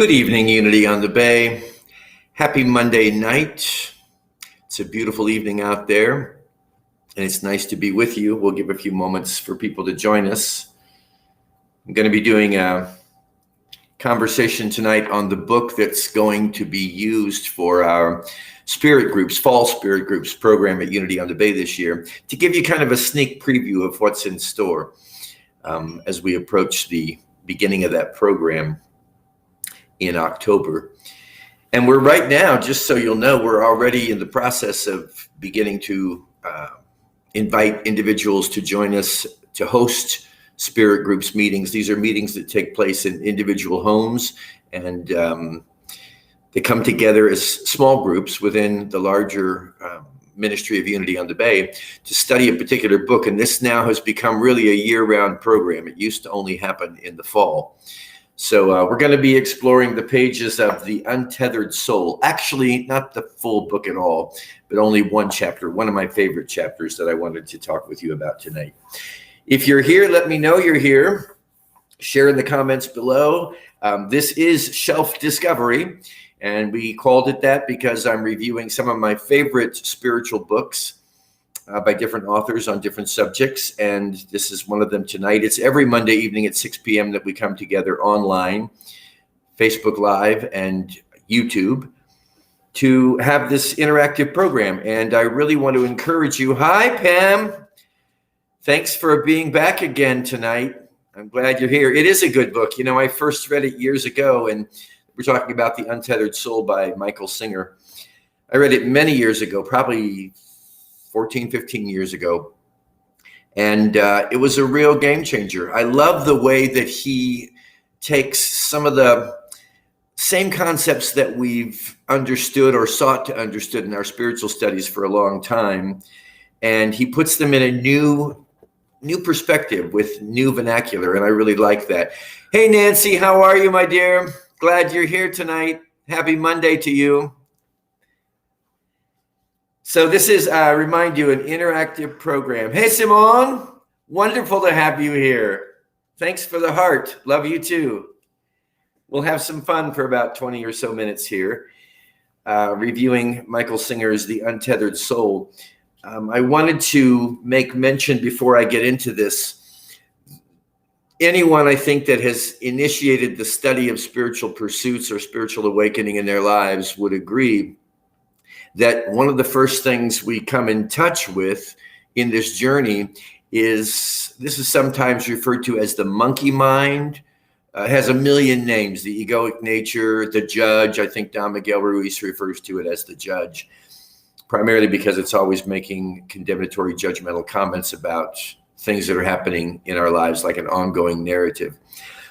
Good evening, Unity on the Bay. Happy Monday night. It's a beautiful evening out there, and it's nice to be with you. We'll give a few moments for people to join us. I'm going to be doing a conversation tonight on the book that's going to be used for our spirit groups, fall spirit groups program at Unity on the Bay this year, to give you kind of a sneak preview of what's in store as we approach the beginning of that program in October. And we're right now, just so you'll know, we're already in the process of beginning to invite individuals to join us to host spirit groups meetings. These are meetings that take place in individual homes, and they come together as small groups within the larger Ministry of Unity on the Bay to study a particular book. And this now has become really a year-round program. It used to only happen in the fall. So we're going to be exploring the pages of the Untethered Soul. Actually, not the full book at all, but only one chapter, one of my favorite chapters that I wanted to talk with you about tonight. If you're here, let me know you're here. Share in the comments below. This is Shelf Discovery, and we called it that because I'm reviewing some of my favorite spiritual books by different authors on different subjects, and this is one of them tonight. It's every Monday evening at 6 p.m. that we come together online, Facebook Live and YouTube, to have this interactive program. And I really want to encourage you. Hi, Pam. Thanks for being back again tonight. I'm glad you're here. It is a good book. You know, I first read it years ago, and we're talking about The Untethered Soul by Michael Singer. I read it many years ago, probably 14, 15 years ago. And it was a real game changer. I love the way that he takes some of the same concepts that we've understood or sought to understood in our spiritual studies for a long time, and he puts them in a new perspective with new vernacular, and I really like that. Hey, Nancy, how are you, my dear? Glad you're here tonight. Happy Monday to you. So this is, remind you, an interactive program. Hey, Simone, wonderful to have you here. Thanks for the heart. Love you too. We'll have some fun for about 20 or so minutes here, reviewing Michael Singer's The Untethered Soul. I wanted to make mention before I get into this. Anyone, I think, that has initiated the study of spiritual pursuits or spiritual awakening in their lives would agree that one of the first things we come in touch with in this journey is, this is sometimes referred to as the monkey mind. It has a million names: the egoic nature, the judge. I think Don Miguel Ruiz refers to it as the judge, primarily because it's always making condemnatory, judgmental comments about things that are happening in our lives, like an ongoing narrative.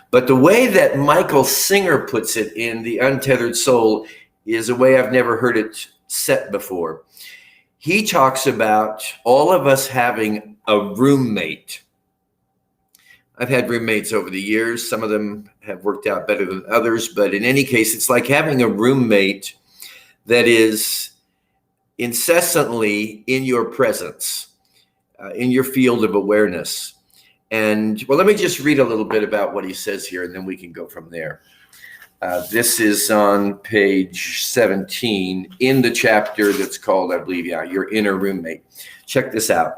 But the way that Michael Singer puts it in The Untethered Soul is a way I've never heard it set before. He talks about all of us having a roommate. I've had roommates over the years. Some of them have worked out better than others, but in any case, it's like having a roommate that is incessantly in your presence, in your field of awareness. And well, let me just read a little bit about what he says here, and then we can go from there. This is on page 17 in the chapter that's called, I believe, Your Inner Roommate. Check this out.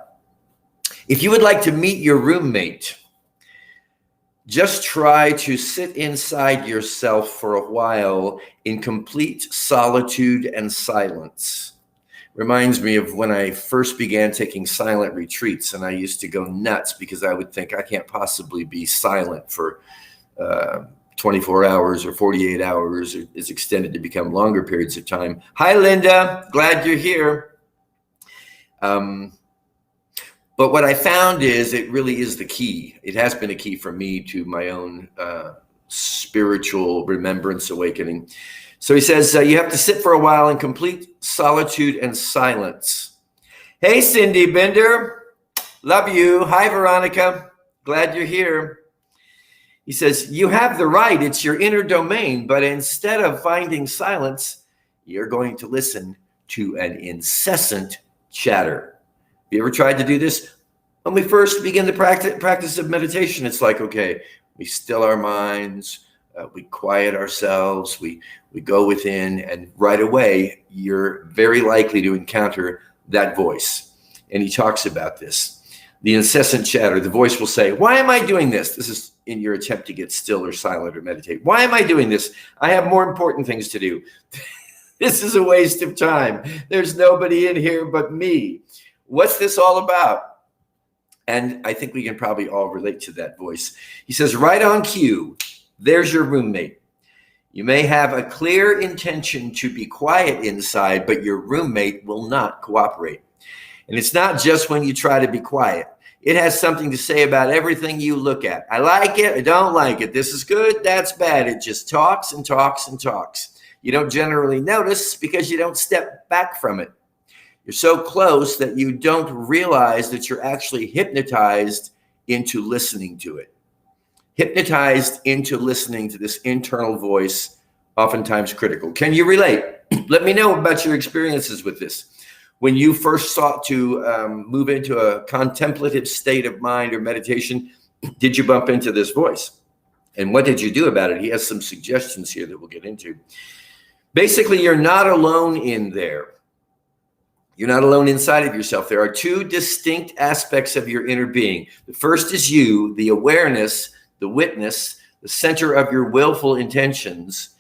If you would like to meet your roommate, just try to sit inside yourself for a while in complete solitude and silence. Reminds me of when I first began taking silent retreats, and I used to go nuts because I would think I can't possibly be silent for 24 hours or 48 hours. Is extended to become longer periods of time. Hi, Linda. Glad you're here. But what I found is it really is the key. It has been a key for me to my own spiritual remembrance awakening. So he says, you have to sit for a while in complete solitude and silence. Hey, Cindy Bender. Love you. Hi, Veronica. Glad you're here. He says, you have the right. It's your inner domain. But instead of finding silence, you're going to listen to an incessant chatter. Have you ever tried to do this? When we first begin the practice of meditation, it's like, okay, we still our minds, We quiet ourselves, we go within, and right away, you're very likely to encounter that voice. And he talks about this. The incessant chatter, the voice will say, why am I doing this? This is in your attempt to get still or silent or meditate. Why am I doing this? I have more important things to do. This is a waste of time. There's nobody in here but me. What's this all about? And I think we can probably all relate to that voice. He says, right on cue, there's your roommate. You may have a clear intention to be quiet inside, but your roommate will not cooperate. And it's not just when you try to be quiet. It has something to say about everything you look at. I like it, I don't like it. This is good, that's bad. It just talks and talks and talks. You don't generally notice because you don't step back from it. You're so close that you don't realize that you're actually hypnotized into listening to it. Hypnotized into listening to this internal voice, oftentimes critical. Can you relate? Let me know about your experiences with this. When you first sought to move into a contemplative state of mind or meditation, did you bump into this voice? And what did you do about it? He has some suggestions here that we'll get into. Basically, you're not alone in there. You're not alone inside of yourself. There are two distinct aspects of your inner being. The first is you, the awareness, the witness, the center of your willful intentions.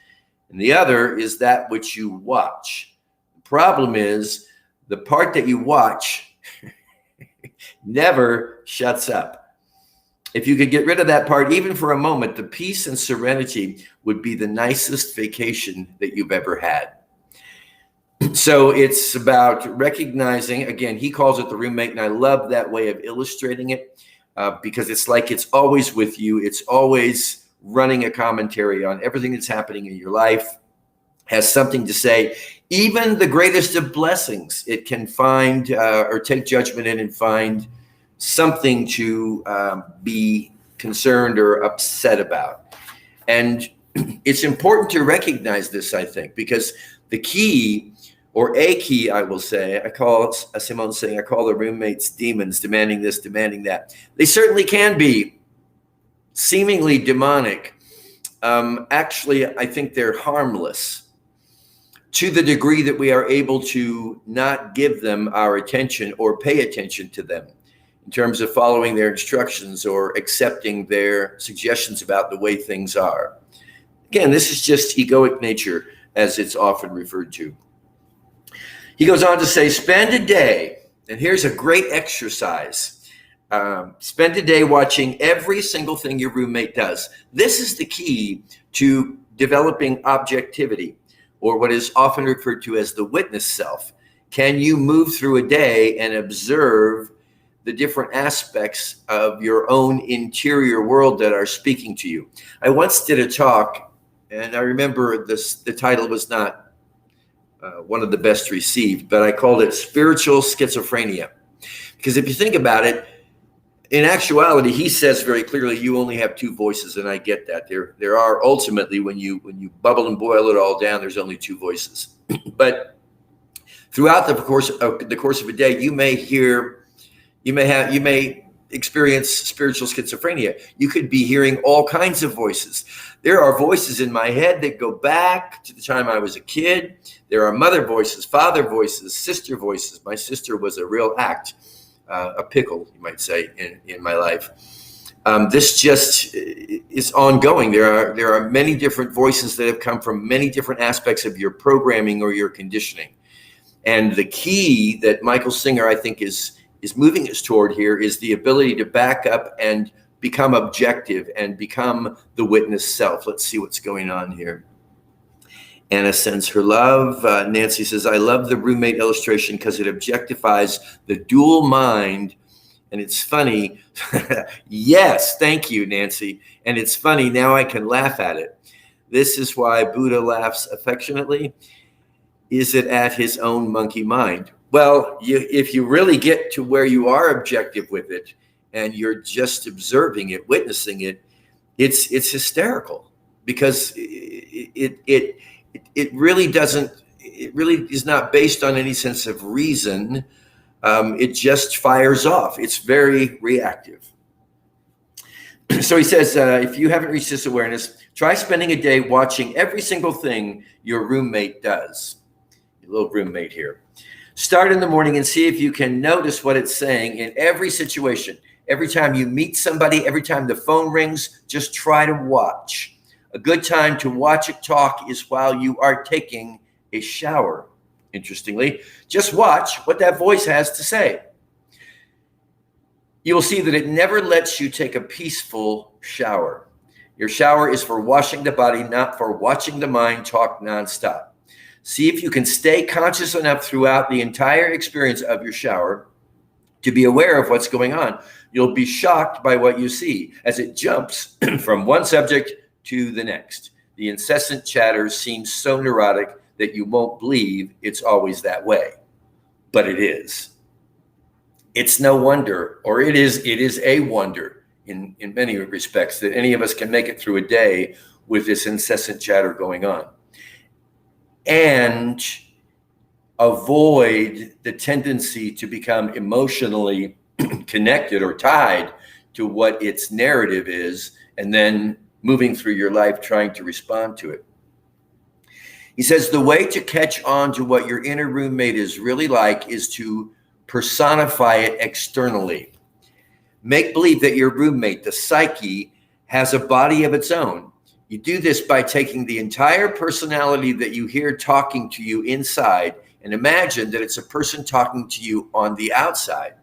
And the other is that which you watch. The problem is, the part that you watch never shuts up. If you could get rid of that part, even for a moment, the peace and serenity would be the nicest vacation that you've ever had. So it's about recognizing, again, he calls it the roommate, and I love that way of illustrating it because it's like it's always with you. It's always running a commentary on everything that's happening in your life, has something to say. Even the greatest of blessings, it can find or take judgment in and find something to be concerned or upset about. And it's important to recognize this, I think, because the key, or a key, I will say, I call Simone saying, I call the roommates demons, demanding this, demanding that. They certainly can be seemingly demonic. Actually, I think they're harmless, to the degree that we are able to not give them our attention or pay attention to them in terms of following their instructions or accepting their suggestions about the way things are. Again, this is just egoic nature, as it's often referred to. He goes on to say, spend a day, and here's a great exercise. Spend a day watching every single thing your roommate does. This is the key to developing objectivity, or what is often referred to as the witness self. Can you move through a day and observe the different aspects of your own interior world that are speaking to you? I once did a talk, and I remember the title was not one of the best received, but I called it Spiritual Schizophrenia. Because if you think about it, in actuality, he says very clearly, you only have two voices, and I get that. There are ultimately, when you bubble and boil it all down, there's only two voices. But throughout the course of a day, you may experience spiritual schizophrenia. You could be hearing all kinds of voices. There are voices in my head that go back to the time I was a kid. There are mother voices, father voices, sister voices. My sister was a real act. A pickle, you might say, in my life. This just is ongoing. There are many different voices that have come from many different aspects of your programming or your conditioning. And the key that Michael Singer, I think, is moving us toward here is the ability to back up and become objective and become the witness self. Let's see what's going on here. Anna sends her love. Nancy says, I love the roommate illustration because it objectifies the dual mind. And it's funny. Yes, thank you, Nancy. And it's funny. Now I can laugh at it. This is why Buddha laughs affectionately. Is it at his own monkey mind? Well, if you really get to where you are objective with it and you're just observing it, witnessing it, it's hysterical because it really is not based on any sense of reason. It just fires off. It's very reactive. So he says, if you haven't reached this awareness, try spending a day watching every single thing your roommate does. Your little roommate here. Start in the morning and see if you can notice what it's saying in every situation. Every time you meet somebody, every time the phone rings, just try to watch. A good time to watch it talk is while you are taking a shower. Interestingly, just watch what that voice has to say. You will see that it never lets you take a peaceful shower. Your shower is for washing the body, not for watching the mind talk nonstop. See if you can stay conscious enough throughout the entire experience of your shower to be aware of what's going on. You'll be shocked by what you see as it jumps from one subject to the next. The incessant chatter seems so neurotic that you won't believe it's always that way, but it is. It's no wonder, or it is a wonder in many respects that any of us can make it through a day with this incessant chatter going on and avoid the tendency to become emotionally connected or tied to what its narrative is, and then moving through your life trying to respond to it. He says the way to catch on to what your inner roommate is really like is to personify it externally. Make believe that your roommate, the psyche, has a body of its own. You do this by taking the entire personality that you hear talking to you inside and imagine that it's a person talking to you on the outside.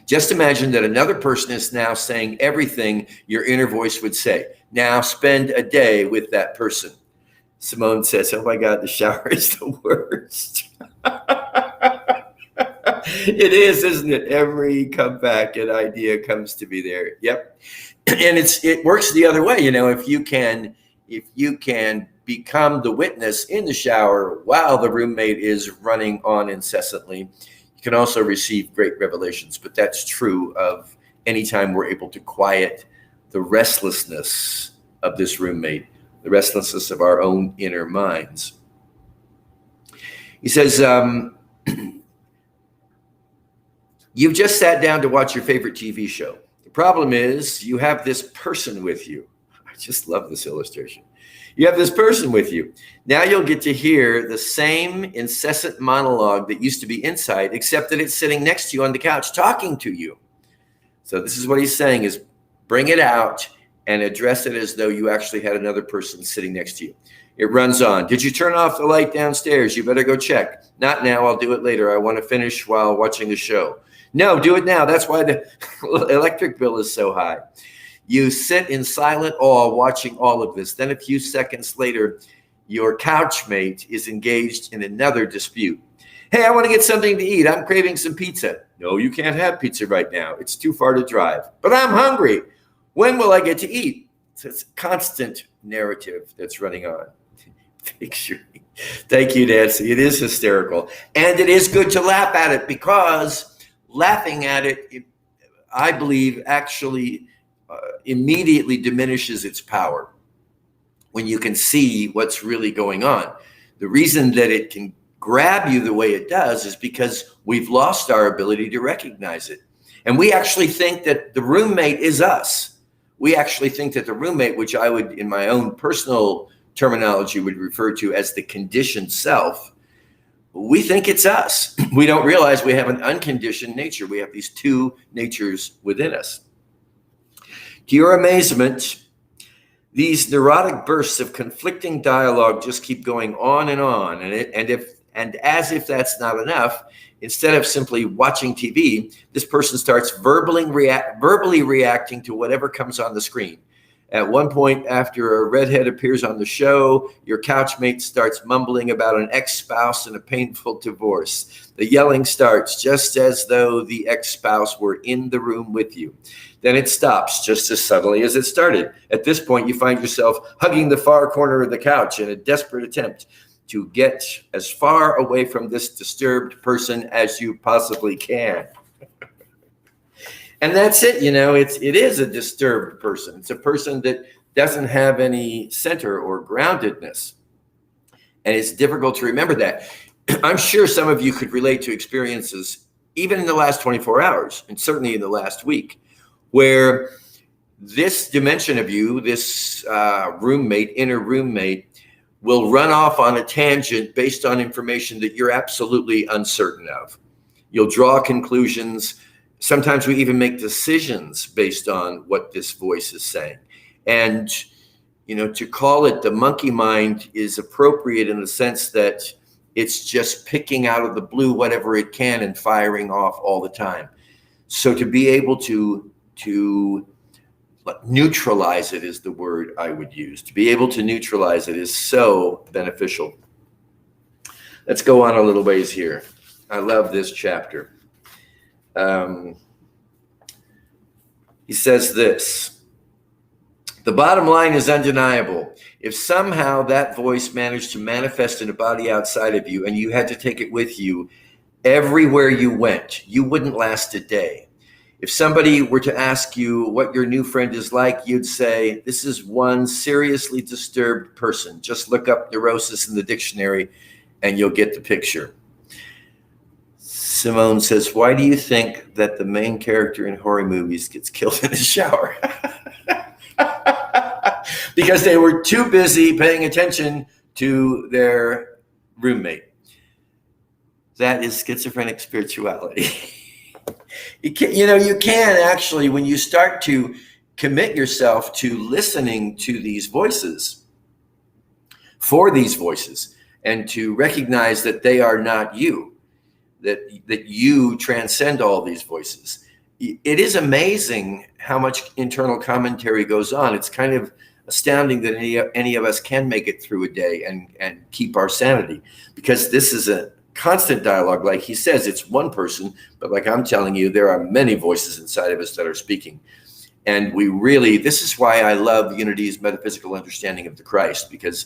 Just imagine that another person is now saying everything your inner voice would say. Now spend a day with that person. Simone says, oh my God, the shower is the worst. It is, isn't it? Every comeback and idea comes to be there. Yep. And it works the other way. You know, if you can become the witness in the shower while the roommate is running on incessantly, you can also receive great revelations. But that's true of any time we're able to quiet the restlessness of this roommate, the restlessness of our own inner minds. He says, you've just sat down to watch your favorite TV show. The problem is you have this person with you. I just love this illustration. You have this person with you. Now you'll get to hear the same incessant monologue that used to be inside, except that it's sitting next to you on the couch talking to you. So this is what he's saying is bring it out and address it as though you actually had another person sitting next to you. It runs on. Did you turn off the light downstairs? You better go check. Not now. I'll do it later. I want to finish while watching the show. No, do it now. That's why the electric bill is so high. You sit in silent awe watching all of this. Then a few seconds later, your couchmate is engaged in another dispute. Hey, I want to get something to eat. I'm craving some pizza. No, you can't have pizza right now. It's too far to drive. But I'm hungry. When will I get to eat? So it's a constant narrative that's running on. Thank you, Nancy. It is hysterical. And it is good to laugh at it because laughing at it, I believe, actually immediately diminishes its power when you can see what's really going on. The reason that it can grab you the way it does is because we've lost our ability to recognize it. And we actually think that the roommate is us. We actually think that the roommate, which I would, in my own personal terminology, would refer to as the conditioned self, we think it's us. We don't realize we have an unconditioned nature. We have these two natures within us. To your amazement, these neurotic bursts of conflicting dialogue just keep going on. And as if that's not enough, instead of simply watching TV, this person starts verbally reacting to whatever comes on the screen. At one point, after a redhead appears on the show, your couchmate starts mumbling about an ex-spouse and a painful divorce. The yelling starts just as though the ex-spouse were in the room with you. Then it stops just as suddenly as it started. At this point, you find yourself hugging the far corner of the couch in a desperate attempt to get as far away from this disturbed person as you possibly can. And that's it. You know, it is a disturbed person. It's a person that doesn't have any center or groundedness. And it's difficult to remember that. I'm sure some of you could relate to experiences, even in the last 24 hours, and certainly in the last week, where this dimension of you, this inner roommate, will run off on a tangent based on information that you're absolutely uncertain of. You'll draw conclusions. Sometimes we even make decisions based on what this voice is saying. And, to call it the monkey mind is appropriate in the sense that it's just picking out of the blue whatever it can and firing off all the time. So to be able to neutralize it is the word I would use. To be able to neutralize it is so beneficial. Let's go on a little ways here. I love this chapter. He says this: the bottom line is undeniable. If somehow that voice managed to manifest in a body outside of you and you had to take it with you everywhere you went, you wouldn't last a day. If somebody were to ask you what your new friend is like, you'd say, this is one seriously disturbed person. Just look up neurosis in the dictionary and you'll get the picture. Simone says, why do you think that the main character in horror movies gets killed in the shower? Because they were too busy paying attention to their roommate. That is schizophrenic spirituality. You can actually, when you start to commit yourself to listening to these voices, for these voices, and to recognize that they are not you, that you transcend all these voices. It is amazing how much internal commentary goes on. It's kind of astounding that any of us can make it through a day and keep our sanity, because this is a constant dialogue. Like he says, it's one person, but like I'm telling you, there are many voices inside of us that are speaking. And this is why I love Unity's metaphysical understanding of the Christ, because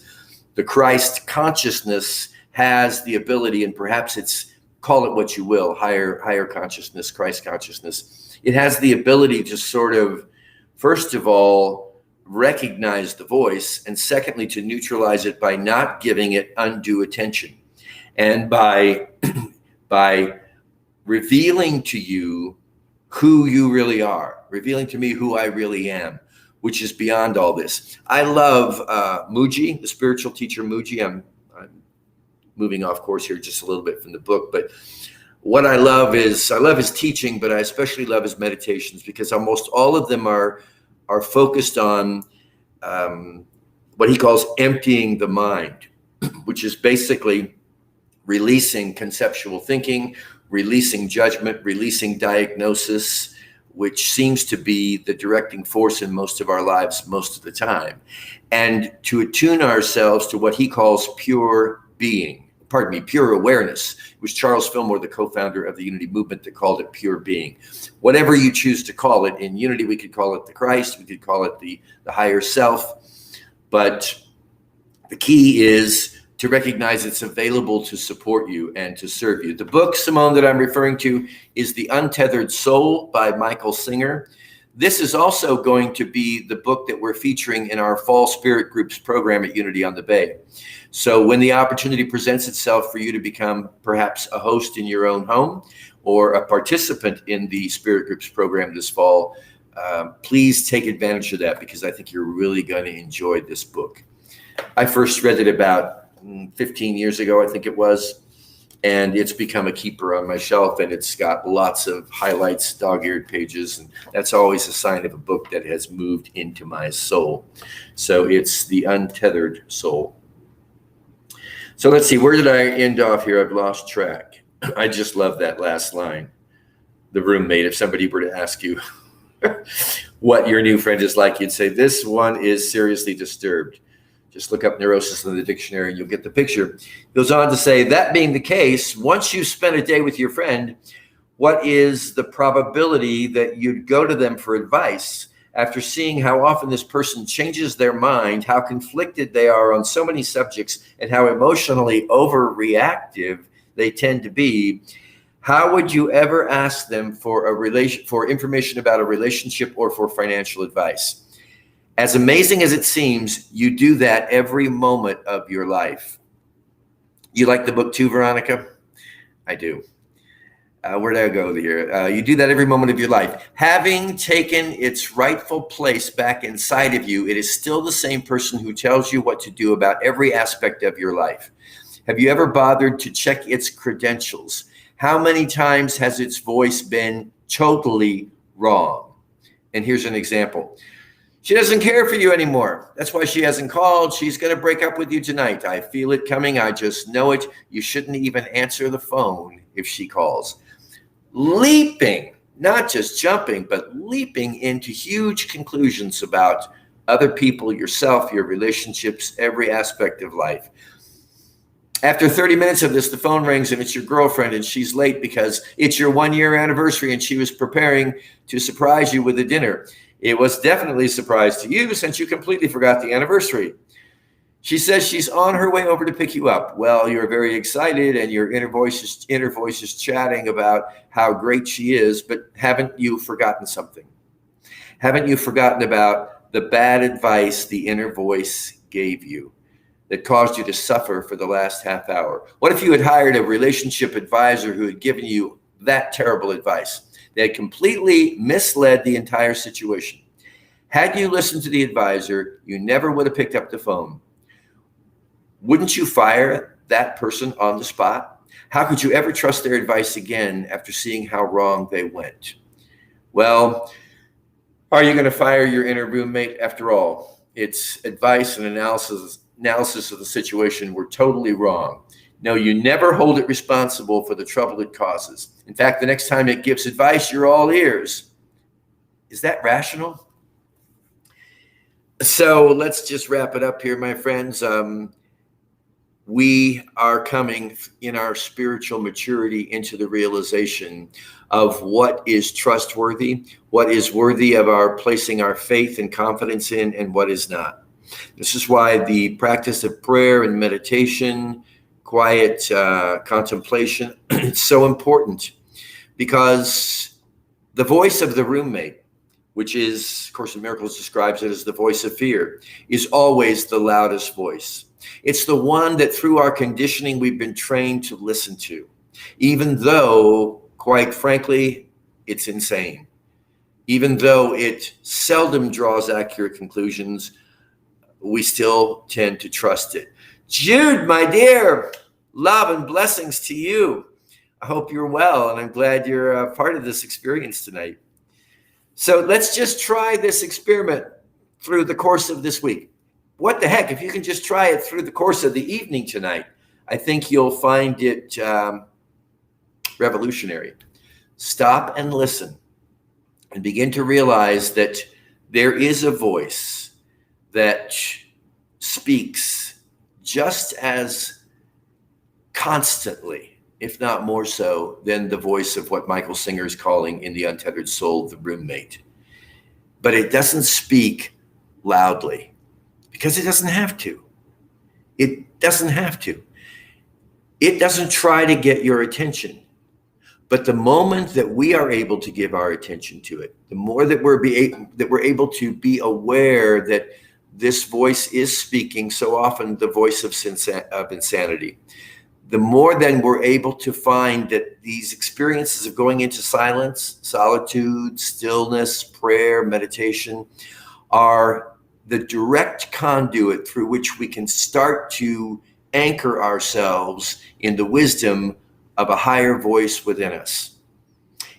the Christ consciousness has the ability, and perhaps call it what you will, higher consciousness, Christ consciousness. It has the ability to sort of, first of all, recognize the voice, and secondly, to neutralize it by not giving it undue attention. And by revealing to you who you really are, revealing to me who I really am, which is beyond all this. I love Muji, the spiritual teacher Muji. I'm moving off course here just a little bit from the book, but what I love his teaching, but I especially love his meditations, because almost all of them are focused on what he calls emptying the mind, which is basically releasing conceptual thinking, releasing judgment, releasing diagnosis, which seems to be the directing force in most of our lives most of the time, and to attune ourselves to what he calls pure awareness. It was Charles Fillmore, the co-founder of the Unity movement, that called it pure being. Whatever you choose to call it. In Unity, we could call it the Christ, we could call it the higher self, but the key is to recognize it's available to support you and to serve you. The book, Simone, that I'm referring to is The Untethered Soul by Michael Singer. This is also going to be the book that we're featuring in our Fall Spirit Groups program at Unity on the Bay. So when the opportunity presents itself for you to become perhaps a host in your own home or a participant in the Spirit Groups program this fall, please take advantage of that, because I think you're really going to enjoy this book. I first read it about 15 years ago, I think it was, and it's become a keeper on my shelf, and it's got lots of highlights, dog-eared pages, and that's always a sign of a book that has moved into my soul. So it's The Untethered Soul. So let's see, where did I end off here? I've lost track. I just love that last line. The roommate, if somebody were to ask you what your new friend is like, you'd say, this one is seriously disturbed. Just look up neurosis in the dictionary and you'll get the picture. Goes on to say, that being the case, once you spend a day with your friend, what is the probability that you'd go to them for advice after seeing how often this person changes their mind, how conflicted they are on so many subjects, and how emotionally overreactive they tend to be? How would you ever ask them for information about a relationship or for financial advice? As amazing as it seems, you do that every moment of your life. You like the book too, Veronica? I do. Where'd I go here? You do that every moment of your life. Having taken its rightful place back inside of you, it is still the same person who tells you what to do about every aspect of your life. Have you ever bothered to check its credentials? How many times has its voice been totally wrong? And here's an example. She doesn't care for you anymore. That's why she hasn't called. She's going to break up with you tonight. I feel it coming. I just know it. You shouldn't even answer the phone if she calls. Leaping, not just jumping, but leaping into huge conclusions about other people, yourself, your relationships, every aspect of life. After 30 minutes of this, the phone rings and it's your girlfriend and she's late because it's your 1-year anniversary and she was preparing to surprise you with a dinner. It was definitely a surprise to you since you completely forgot the anniversary. She says she's on her way over to pick you up. Well, you're very excited and your inner voice is chatting about how great she is, but haven't you forgotten something? Haven't you forgotten about the bad advice the inner voice gave you that caused you to suffer for the last half hour? What if you had hired a relationship advisor who had given you that terrible advice? They had completely misled the entire situation. Had you listened to the advisor, you never would have picked up the phone. Wouldn't you fire that person on the spot? How could you ever trust their advice again after seeing how wrong they went? Well, are you going to fire your inner roommate after all? Its advice and analysis of the situation were totally wrong. No, you never hold it responsible for the trouble it causes. In fact, the next time it gives advice, you're all ears. Is that rational? So let's just wrap it up here, my friends. We are coming in our spiritual maturity into the realization of what is trustworthy, what is worthy of our placing our faith and confidence in, and what is not. This is why the practice of prayer and meditation, quiet contemplation, it's so important, because the voice of the roommate, which is, Course in Miracles describes it as the voice of fear, is always the loudest voice. It's the one that through our conditioning we've been trained to listen to, even though, quite frankly, it's insane. Even though it seldom draws accurate conclusions, we still tend to trust it. Jude, my dear, love and blessings to you. I hope you're well, and I'm glad you're a part of this experience tonight. So let's just try this experiment through the course of this week. What the heck, if you can just try it through the course of the evening tonight, I think you'll find it revolutionary. Stop and listen and begin to realize that there is a voice that speaks just as constantly, if not more so, than the voice of what Michael Singer is calling in the Untethered Soul, the roommate. But it doesn't speak loudly because it doesn't have to. It doesn't have to. It doesn't try to get your attention. But the moment that we are able to give our attention to it, the more that we're able to be aware that this voice is speaking, so often the voice of insanity, the more then we're able to find that these experiences of going into silence, solitude, stillness, prayer, meditation are the direct conduit through which we can start to anchor ourselves in the wisdom of a higher voice within us.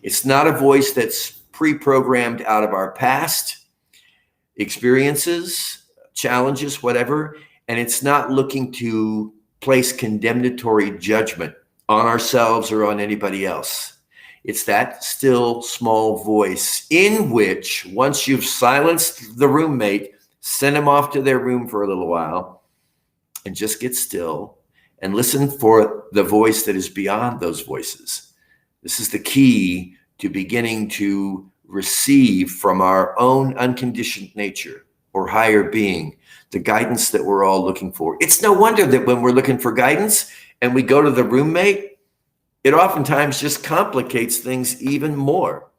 It's not a voice that's pre-programmed out of our past experiences, challenges, whatever, and it's not looking to place condemnatory judgment on ourselves or on anybody else. It's that still small voice in which, once you've silenced the roommate, send them off to their room for a little while and just get still and listen for the voice that is beyond those voices. This is the key to beginning to receive from our own unconditioned nature or higher being the guidance that we're all looking for. It's no wonder that when we're looking for guidance and we go to the roommate, it oftentimes just complicates things even more.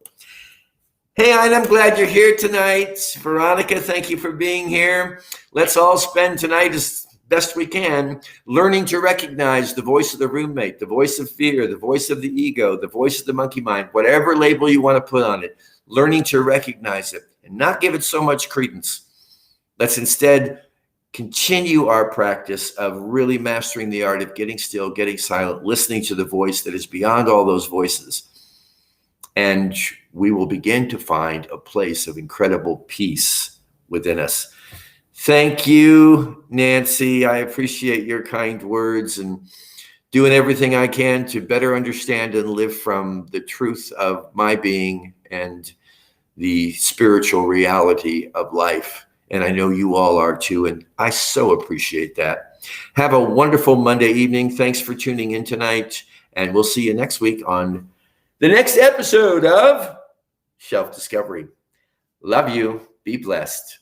Hey, I'm glad you're here tonight. Veronica, thank you for being here. Let's all spend tonight as best we can, learning to recognize the voice of the roommate, the voice of fear, the voice of the ego, the voice of the monkey mind, whatever label you want to put on it, learning to recognize it and not give it so much credence. Let's instead continue our practice of really mastering the art of getting still, getting silent, listening to the voice that is beyond all those voices. And we will begin to find a place of incredible peace within us. Thank you, Nancy. I appreciate your kind words and doing everything I can to better understand and live from the truth of my being and the spiritual reality of life. And I know you all are too, and I so appreciate that. Have a wonderful Monday evening. Thanks for tuning in tonight, and we'll see you next week on the next episode of Self-Discovery. Love you. Be blessed.